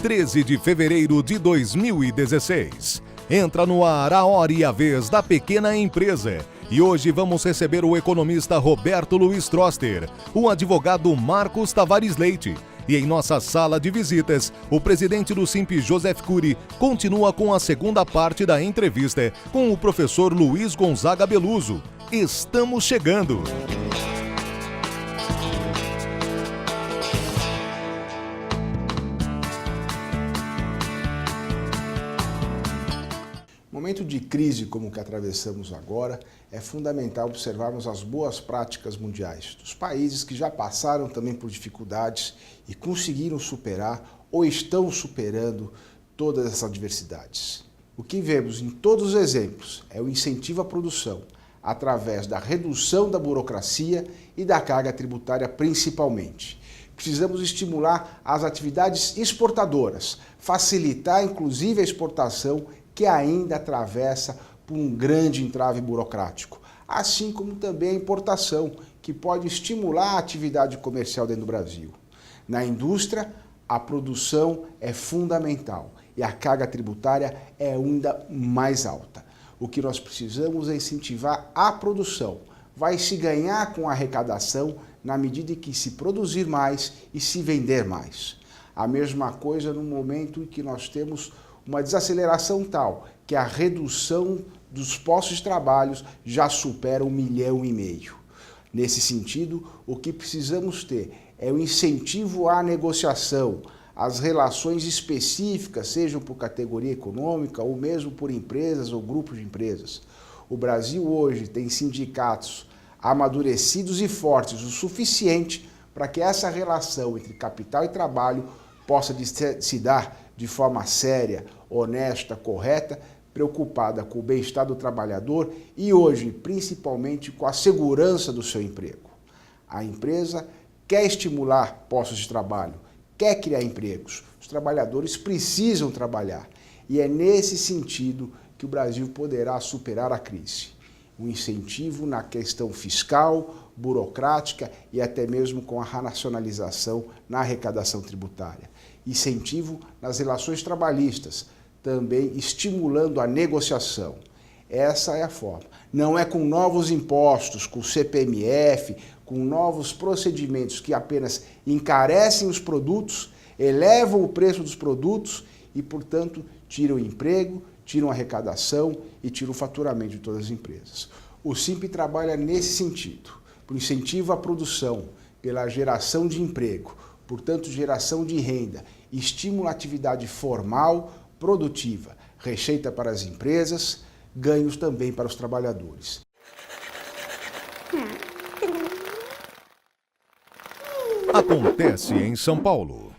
13 de fevereiro de 2016. Entra no ar a hora e a vez da pequena empresa. E hoje vamos receber o economista Roberto Luiz Troster, o advogado Marcos Tavares Leite. E em nossa sala de visitas, o presidente do Simp, Joseph Cury, continua com a segunda parte da entrevista com o professor Luiz Gonzaga Beluso. Estamos chegando! Momento de crise como o que atravessamos agora, é fundamental observarmos as boas práticas mundiais dos países que já passaram também por dificuldades e conseguiram superar ou estão superando todas essas adversidades. O que vemos em todos os exemplos é o incentivo à produção, através da redução da burocracia e da carga tributária principalmente. Precisamos estimular as atividades exportadoras, facilitar inclusive a exportação que ainda atravessa por um grande entrave burocrático, assim como também a importação, que pode estimular a atividade comercial dentro do Brasil. Na indústria, a produção é fundamental e a carga tributária é ainda mais alta. O que nós precisamos é incentivar a produção. Vai se ganhar com a arrecadação na medida em que se produzir mais e se vender mais. A mesma coisa no momento em que nós temos uma desaceleração tal que a redução dos postos de trabalho já supera 1,5 milhão. Nesse sentido, o que precisamos ter é o incentivo à negociação, às relações específicas, sejam por categoria econômica ou mesmo por empresas ou grupos de empresas. O Brasil hoje tem sindicatos amadurecidos e fortes o suficiente para que essa relação entre capital e trabalho possa se dar de forma séria, honesta, correta, preocupada com o bem-estar do trabalhador e hoje, principalmente, com a segurança do seu emprego. A empresa quer estimular postos de trabalho, quer criar empregos. Os trabalhadores precisam trabalhar e é nesse sentido que o Brasil poderá superar a crise. Um incentivo na questão fiscal, burocrática e até mesmo com a racionalização na arrecadação tributária. Incentivo nas relações trabalhistas, também estimulando a negociação. Essa é a forma. Não é com novos impostos, com CPMF, com novos procedimentos que apenas encarecem os produtos, elevam o preço dos produtos e, portanto, tiram o emprego, tiram a arrecadação e tiram o faturamento de todas as empresas. O Simp trabalha nesse sentido, por incentivo à produção, pela geração de emprego, portanto, geração de renda, estímulo à atividade formal, produtiva, receita para as empresas, ganhos também para os trabalhadores. Acontece em São Paulo.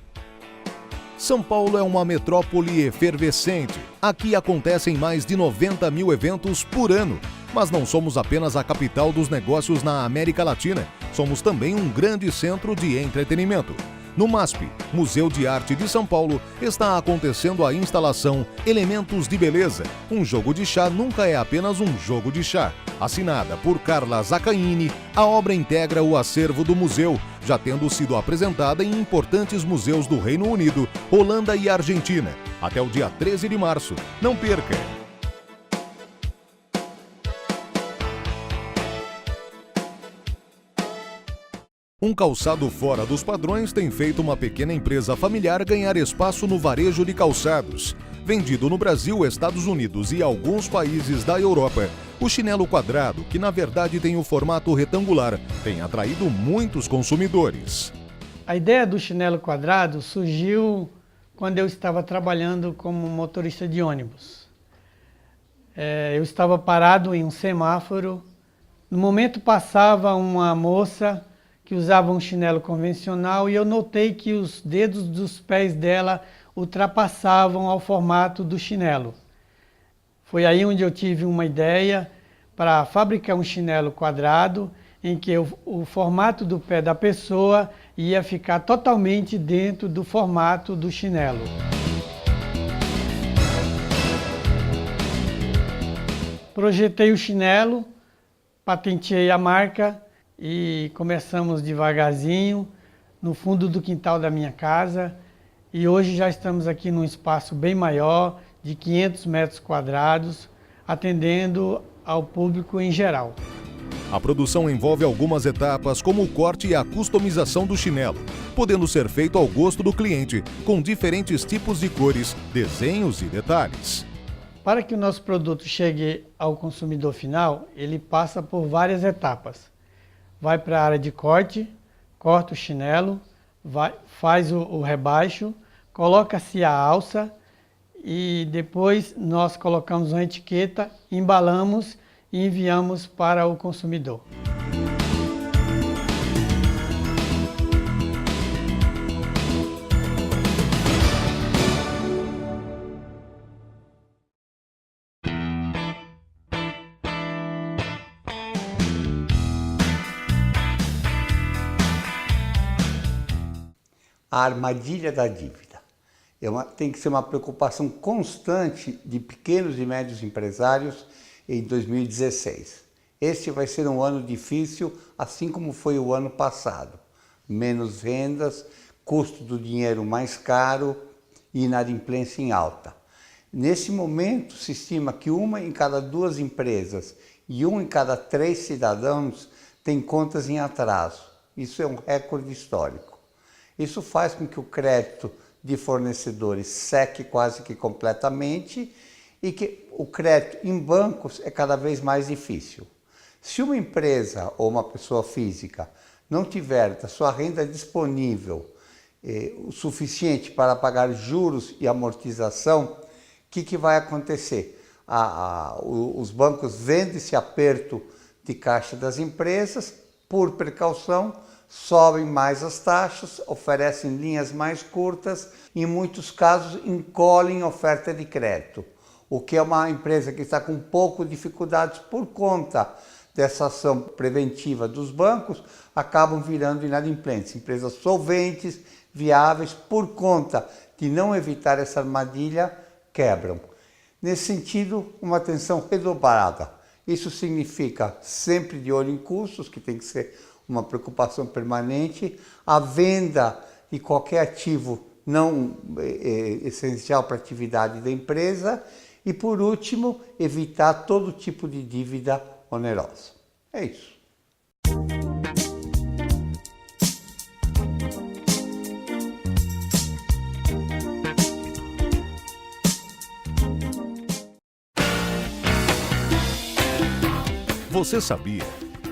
São Paulo é uma metrópole efervescente. Aqui acontecem mais de 90 mil eventos por ano. Mas não somos apenas a capital dos negócios na América Latina. Somos também um grande centro de entretenimento. No MASP, Museu de Arte de São Paulo, está acontecendo a instalação Elementos de Beleza. Um jogo de chá nunca é apenas um jogo de chá. Assinada por Carla Zaccagnini, a obra integra o acervo do museu, já tendo sido apresentada em importantes museus do Reino Unido, Holanda e Argentina. Até o dia 13 de março. Não perca! Um calçado fora dos padrões tem feito uma pequena empresa familiar ganhar espaço no varejo de calçados. Vendido no Brasil, Estados Unidos e alguns países da Europa, o chinelo quadrado, que na verdade tem o formato retangular, tem atraído muitos consumidores. A ideia do chinelo quadrado surgiu quando eu estava trabalhando como motorista de ônibus. Eu estava parado em um semáforo. No momento passava uma moça que usava um chinelo convencional e eu notei que os dedos dos pés dela ultrapassavam ao formato do chinelo. Foi aí onde eu tive uma ideia para fabricar um chinelo quadrado em que o formato do pé da pessoa ia ficar totalmente dentro do formato do chinelo. Projetei o chinelo, patenteei a marca e começamos devagarzinho no fundo do quintal da minha casa e hoje já estamos aqui num espaço bem maior, de 500 metros quadrados, atendendo ao público em geral. A produção envolve algumas etapas, como o corte e a customização do chinelo, podendo ser feito ao gosto do cliente, com diferentes tipos de cores, desenhos e detalhes. Para que o nosso produto chegue ao consumidor final, ele passa por várias etapas. Vai para a área de corte, corta o chinelo, faz o rebaixo, coloca-se a alça e depois nós colocamos uma etiqueta, embalamos e enviamos para o consumidor. A armadilha da dívida. Tem que ser uma preocupação constante de pequenos e médios empresários em 2016. Este vai ser um ano difícil, assim como foi o ano passado. Menos vendas, custo do dinheiro mais caro e inadimplência em alta. Nesse momento, se estima que 1 em cada 2 empresas e 1 em cada 3 cidadãos tem contas em atraso. Isso é um recorde histórico. Isso faz com que o crédito de fornecedores seque quase que completamente e que o crédito em bancos é cada vez mais difícil. Se uma empresa ou uma pessoa física não tiver da sua renda disponível o suficiente para pagar juros e amortização, o que vai acontecer? Os bancos vendem esse aperto de caixa das empresas, por precaução, sobem mais as taxas, oferecem linhas mais curtas e, em muitos casos, encolhem a oferta de crédito. O que é uma empresa que está com pouco dificuldades por conta dessa ação preventiva dos bancos, acabam virando inadimplentes. Empresas solventes, viáveis, por conta de não evitar essa armadilha, quebram. Nesse sentido, uma atenção redobrada. Isso significa sempre de olho em custos, que tem que ser uma preocupação permanente, a venda de qualquer ativo não essencial para a atividade da empresa e, por último, evitar todo tipo de dívida onerosa. É isso. Você sabia?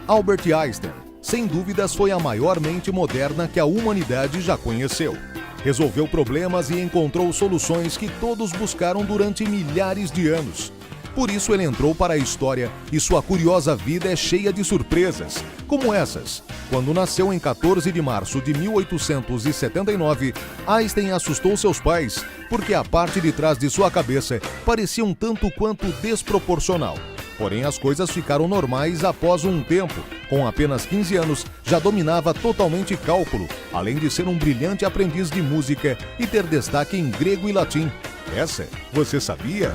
Albert Einstein, sem dúvidas, foi a maior mente moderna que a humanidade já conheceu. Resolveu problemas e encontrou soluções que todos buscaram durante milhares de anos. Por isso ele entrou para a história e sua curiosa vida é cheia de surpresas, como essas. Quando nasceu em 14 de março de 1879, Einstein assustou seus pais, porque a parte de trás de sua cabeça parecia um tanto quanto desproporcional. Porém, as coisas ficaram normais após um tempo. Com apenas 15 anos, já dominava totalmente cálculo, além de ser um brilhante aprendiz de música e ter destaque em grego e latim. Essa, você sabia?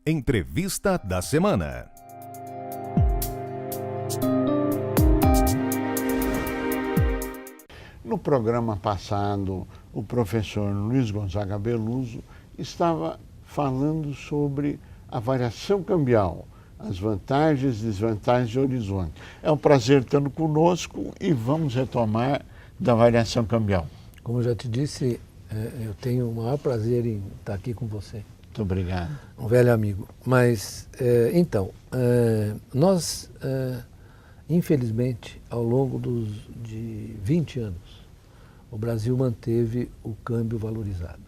Entrevista da semana. No programa passado, o professor Luiz Gonzaga Beluso estava falando sobre a variação cambial, as vantagens e desvantagens de Horizonte. É um prazer tê-lo conosco e vamos retomar da variação cambial. Como eu já te disse, eu tenho o maior prazer em estar aqui com você. Muito obrigado. Um velho amigo. Mas, nós, infelizmente, ao longo de 20 anos, o Brasil manteve o câmbio valorizado.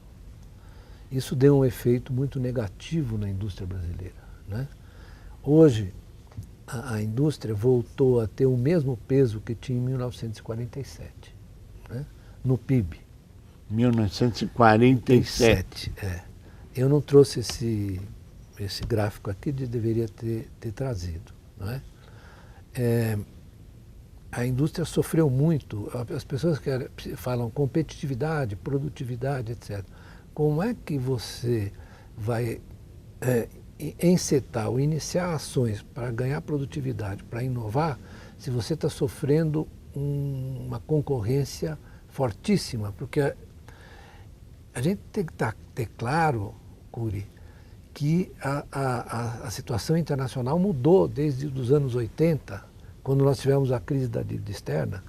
Isso deu um efeito muito negativo na indústria brasileira, né? Hoje, a indústria voltou a ter o mesmo peso que tinha em 1947, né? No PIB. 1947. Eu não trouxe esse gráfico aqui, deveria ter trazido, não é? A indústria sofreu muito, as pessoas falam competitividade, produtividade, etc. Como é que você vai encetar ou iniciar ações para ganhar produtividade, para inovar, se você está sofrendo uma concorrência fortíssima, porque a gente tem que ter claro, Cury, que a situação internacional mudou desde os anos 80, quando nós tivemos a crise da dívida externa,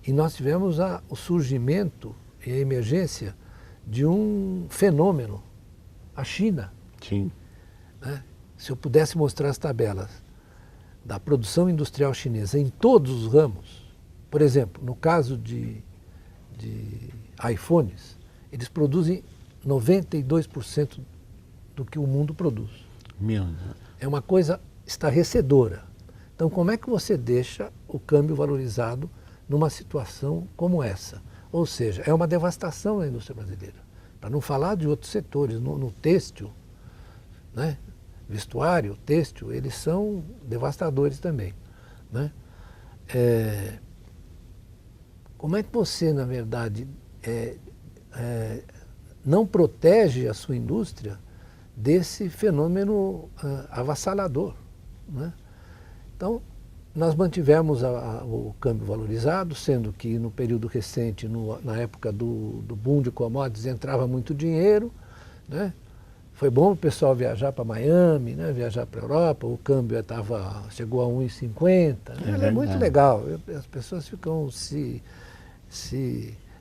e nós tivemos o surgimento e a emergência de um fenômeno, a China. Sim. Né? Se eu pudesse mostrar as tabelas da produção industrial chinesa em todos os ramos, por exemplo, no caso de iPhones, eles produzem 92% do que o mundo produz. Meu Deus. É uma coisa estarrecedora. Então, como é que você deixa o câmbio valorizado numa situação como essa? Ou seja, é uma devastação na indústria brasileira. Para não falar de outros setores, no têxtil, né? Vestuário, têxtil, eles são devastadores também. Né? Como é que você, na verdade, não protege a sua indústria desse fenômeno avassalador? Né? Então, nós mantivemos o câmbio valorizado, sendo que no período recente, na época do boom de commodities, entrava muito dinheiro, né? Foi bom o pessoal viajar para Miami, né? Viajar para a Europa, o câmbio chegou a 1,50, né? É muito legal, as pessoas ficam se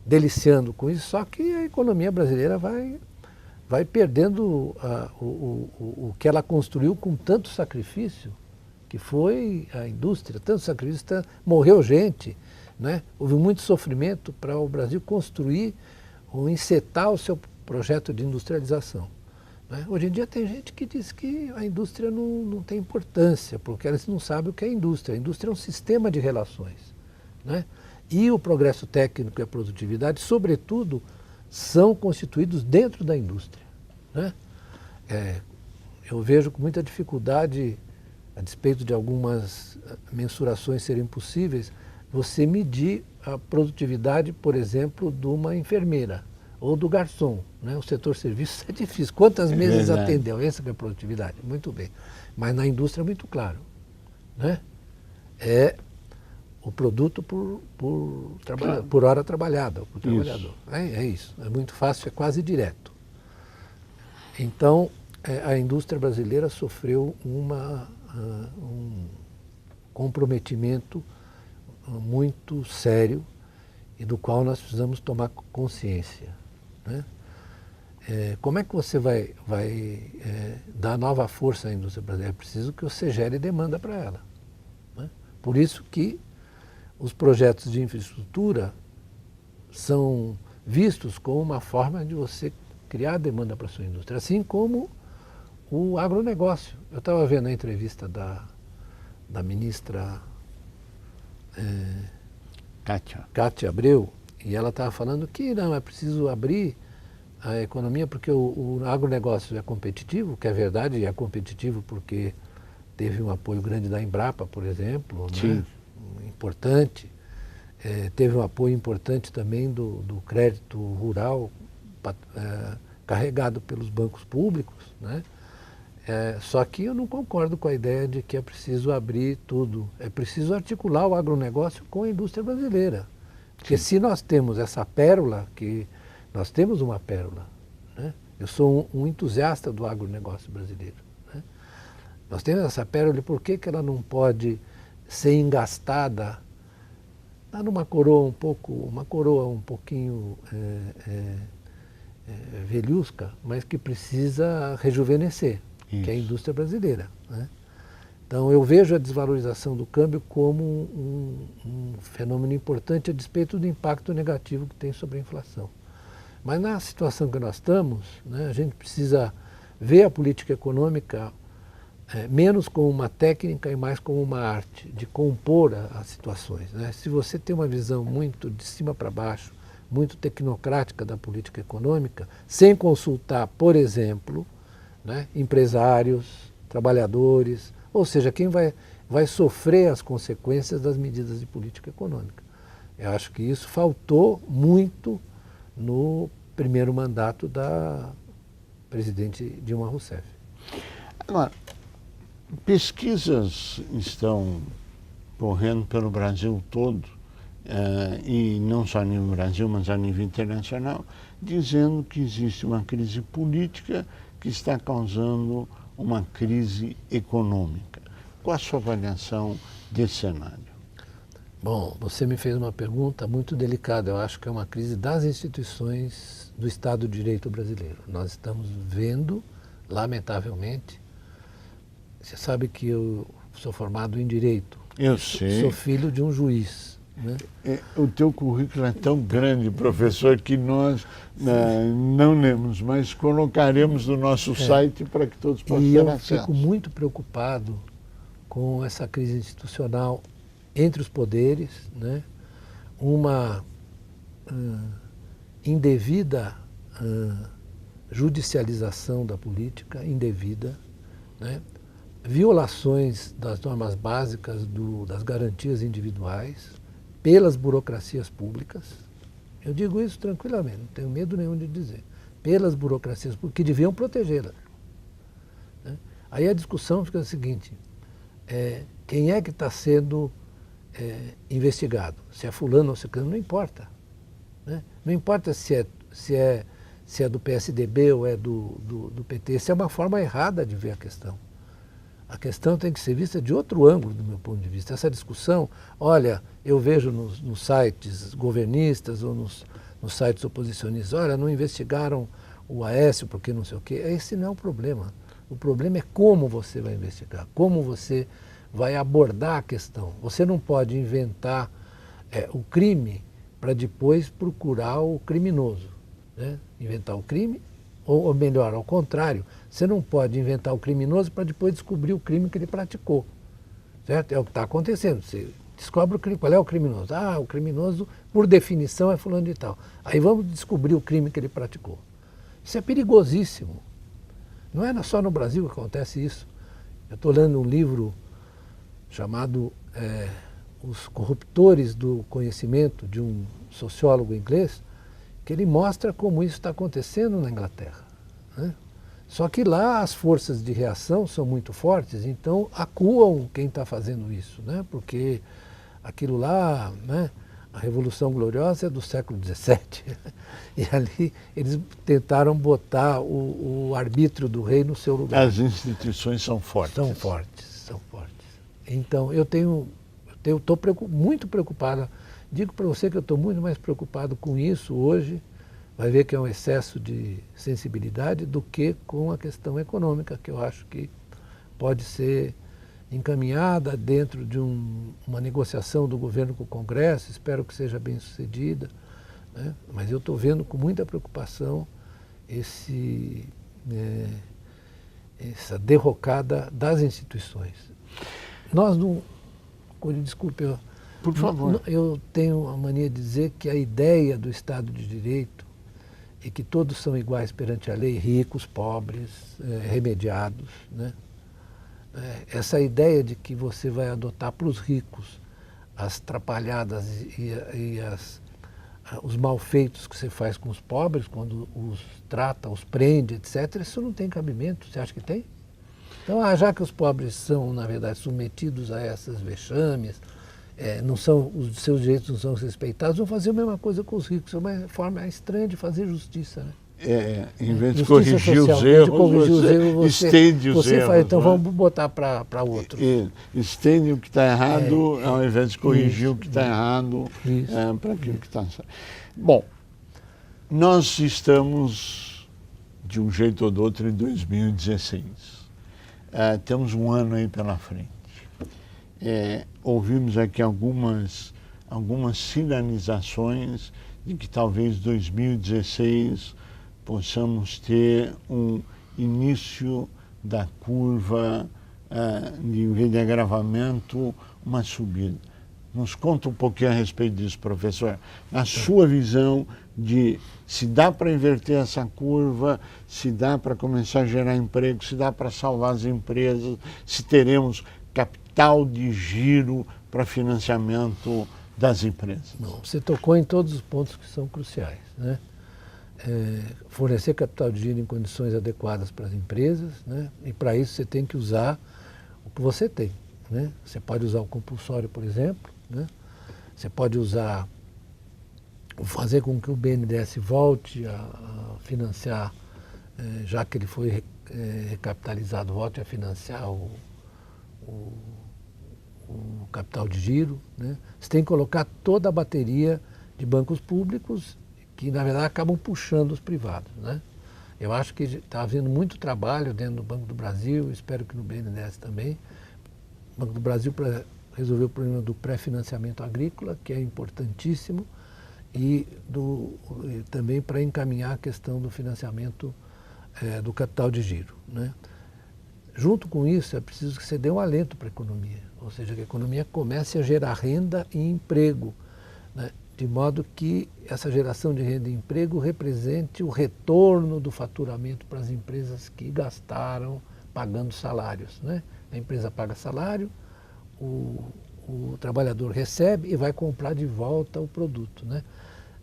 deliciando com isso, só que a economia brasileira vai perdendo o que ela construiu com tanto sacrifício, que foi a indústria, tanto sacrifício, morreu gente, né? Houve muito sofrimento para o Brasil construir ou encetar o seu projeto de industrialização. Né? Hoje em dia tem gente que diz que a indústria não tem importância, porque eles não sabem o que é indústria. A indústria é um sistema de relações. Né? E o progresso técnico e a produtividade, sobretudo, são constituídos dentro da indústria. Né? Eu vejo com muita dificuldade, a despeito de algumas mensurações serem possíveis, você medir a produtividade, por exemplo, de uma enfermeira ou do garçom. Né? O setor serviços é difícil. Quantas mesas atendeu? Essa que é a produtividade. Muito bem. Mas na indústria é muito claro. Né? É o produto por hora trabalhada, por trabalhador. É isso. É muito fácil, é quase direto. Então, a indústria brasileira sofreu um comprometimento muito sério e do qual nós precisamos tomar consciência. Né? Como é que você vai dar nova força à indústria brasileira? É preciso que você gere demanda para ela. Né? Por isso que os projetos de infraestrutura são vistos como uma forma de você criar demanda para a sua indústria, assim como o agronegócio. Eu estava vendo a entrevista da ministra Cátia Abreu, e ela estava falando que não, é preciso abrir a economia porque o agronegócio é competitivo, que é verdade, e é competitivo porque teve um apoio grande da Embrapa, por exemplo, né? Importante. Teve um apoio importante também do crédito rural, carregado pelos bancos públicos. Né? Só que eu não concordo com a ideia de que é preciso abrir tudo. É preciso articular o agronegócio com a indústria brasileira. Porque se nós temos essa pérola, que nós temos uma pérola, né? Eu sou um entusiasta do agronegócio brasileiro. Né? Nós temos essa pérola, e por que ela não pode ser engastada, tá numa coroa um pouquinho velhusca, mas que precisa rejuvenescer, que é a indústria brasileira. Né? Então eu vejo a desvalorização do câmbio como um fenômeno importante a despeito do impacto negativo que tem sobre a inflação. Mas na situação que nós estamos, né, a gente precisa ver a política econômica menos como uma técnica e mais como uma arte de compor as situações. Né? Se você tem uma visão muito de cima para baixo, muito tecnocrática da política econômica, sem consultar, por exemplo, né, empresários, trabalhadores, ou seja, quem vai sofrer as consequências das medidas de política econômica. Eu acho que isso faltou muito no primeiro mandato da presidente Dilma Rousseff. Agora, pesquisas estão correndo pelo Brasil todo, e não só a nível Brasil, mas a nível internacional, dizendo que existe uma crise política que está causando uma crise econômica. Qual a sua avaliação desse cenário? Bom, você me fez uma pergunta muito delicada. Eu acho que é uma crise das instituições do Estado de Direito brasileiro. Nós estamos vendo, lamentavelmente, você sabe que eu sou formado em Direito. Eu sei. Sou filho de um juiz. Né? O teu currículo é tão grande, professor, que nós não lemos, mas colocaremos no nosso site para que todos possam ter acesso. E eu fico muito preocupado com essa crise institucional entre os poderes, né? Uma indevida judicialização da política, indevida, né? Violações das normas básicas das garantias individuais pelas burocracias públicas. Eu digo isso tranquilamente, não tenho medo nenhum de dizer. Pelas burocracias públicas, que deviam protegê-las. Né? Aí a discussão fica a seguinte, quem é que está sendo investigado? Se é fulano ou ciclano, não importa. Né? Não importa se é do PSDB ou é do PT. Isso é uma forma errada de ver a questão. A questão tem que ser vista de outro ângulo, do meu ponto de vista. Essa discussão, olha, eu vejo nos sites governistas ou nos sites oposicionistas, olha, não investigaram o Aécio porque não sei o quê. Esse não é o problema. O problema é como você vai investigar, como você vai abordar a questão. Você não pode inventar o crime para depois procurar o criminoso. Né? Inventar o crime, ou melhor, ao contrário, você não pode inventar o criminoso para depois descobrir o crime que ele praticou. Certo? É o que está acontecendo. Você descobre o crime. Qual é o criminoso? Ah, o criminoso, por definição, é fulano de tal. Aí vamos descobrir o crime que ele praticou. Isso é perigosíssimo. Não é só no Brasil que acontece isso. Eu estou lendo um livro chamado Os Corruptores do Conhecimento, de um sociólogo inglês, que ele mostra como isso está acontecendo na Inglaterra. Né? Só que lá as forças de reação são muito fortes, então acuam quem está fazendo isso, né? Porque aquilo lá, né? A Revolução Gloriosa é do século XVII, e ali eles tentaram botar o arbítrio do rei no seu lugar. As instituições são fortes. São fortes, são fortes. Então eu estou muito preocupado. Digo para você que eu estou muito mais preocupado com isso hoje, vai ver que é um excesso de sensibilidade, do que com a questão econômica, que eu acho que pode ser encaminhada dentro de uma negociação do governo com o Congresso, espero que seja bem sucedida, né? Mas eu estou vendo com muita preocupação essa derrocada das instituições. Nós não... Desculpe, por favor. Eu tenho a mania de dizer que a ideia do Estado de Direito é que todos são iguais perante a lei, ricos, pobres, remediados. Né? Essa ideia de que você vai adotar para os ricos as trapalhadas e os malfeitos que você faz com os pobres, quando os trata, os prende, etc., isso não tem cabimento. Você acha que tem? Então, já que os pobres são, na verdade, submetidos a essas vexames, os seus direitos não são respeitados, vão fazer a mesma coisa com os ricos. É uma forma estranha de fazer justiça, né? Em vez de corrigir os erros, você estende os erros. Faz, então vamos botar para outros. Estende o que está errado, ao invés de corrigir o que está errado, para aquilo que está certo. Bom, nós estamos, de um jeito ou do outro, em 2016. Temos um ano aí pela frente. Ouvimos aqui algumas sinalizações de que talvez 2016 possamos ter um início da curva, em vez de agravamento, uma subida. Nos conta um pouquinho a respeito disso, professor. Na sua visão de se dá para inverter essa curva, se dá para começar a gerar emprego, se dá para salvar as empresas, se teremos capital de giro para financiamento das empresas. Bom, você tocou em todos os pontos que são cruciais, né? Fornecer capital de giro em condições adequadas para as empresas, né? E para isso você tem que usar o que você tem, né? Você pode usar o compulsório, por exemplo, né? Você pode usar, fazer com que o BNDES volte a financiar, já que ele foi recapitalizado, volte a financiar o capital de giro, né? Você tem que colocar toda a bateria de bancos públicos que, na verdade, acabam puxando os privados, né? Eu acho que está havendo muito trabalho dentro do Banco do Brasil, espero que no BNDES também. O Banco do Brasil para resolver o problema do pré-financiamento agrícola, que é importantíssimo, e também para encaminhar a questão do financiamento do capital de giro, né? Junto com isso, é preciso que você dê um alento para a economia, ou seja, que a economia comece a gerar renda e emprego, né? De modo que essa geração de renda e emprego represente o retorno do faturamento para as empresas que gastaram pagando salários, né? A empresa paga salário, o trabalhador recebe e vai comprar de volta o produto, né?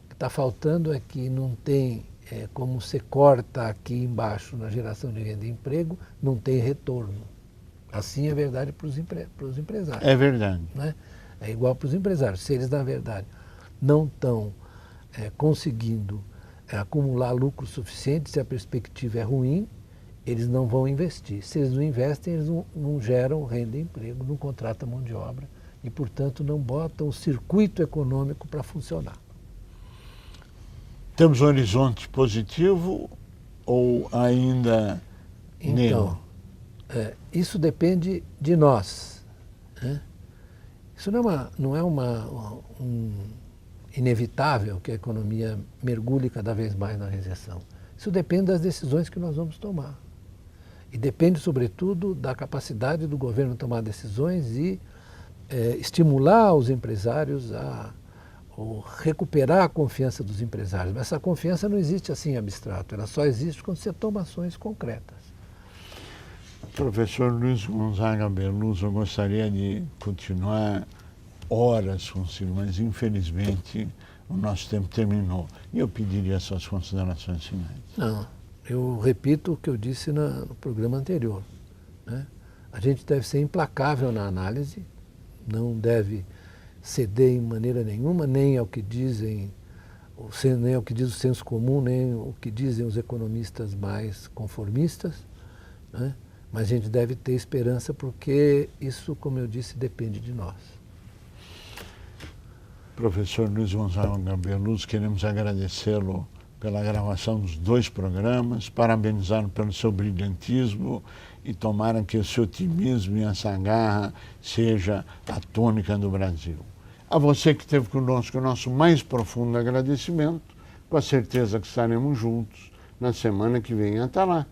O que está faltando é que não tem, como você corta aqui embaixo na geração de renda e emprego, não tem retorno. Assim é verdade para os empresários. É verdade. Né? É igual para os empresários. Se eles, na verdade, não estão conseguindo acumular lucro suficiente, se a perspectiva é ruim, eles não vão investir. Se eles não investem, eles não geram renda e emprego, não contratam mão de obra e, portanto, não botam o circuito econômico para funcionar. Temos um horizonte positivo ou ainda negro? Então, isso depende de nós, né? Isso não é inevitável que a economia mergulhe cada vez mais na recessão. Isso depende das decisões que nós vamos tomar. E depende, sobretudo, da capacidade do governo tomar decisões e estimular os empresários ou recuperar a confiança dos empresários. Mas essa confiança não existe assim abstrato, ela só existe quando você toma ações concretas. Professor Luiz Gonzaga Beluso, eu gostaria de continuar horas com o senhor, mas infelizmente o nosso tempo terminou. E eu pediria suas considerações finais. Não, eu repito o que eu disse no programa anterior, né? A gente deve ser implacável na análise, não deve ceder em maneira nenhuma, nem ao que dizem, nem ao que diz o senso comum, nem o que dizem os economistas mais conformistas, né? Mas a gente deve ter esperança porque isso, como eu disse, depende de nós. Professor Luiz Gonzaga Beluso, queremos agradecê-lo pela gravação dos 2 programas, parabenizá-lo pelo seu brilhantismo e tomara que esse otimismo e essa garra seja a tônica do Brasil. A você que esteve conosco, o nosso mais profundo agradecimento, com a certeza que estaremos juntos na semana que vem. Até lá!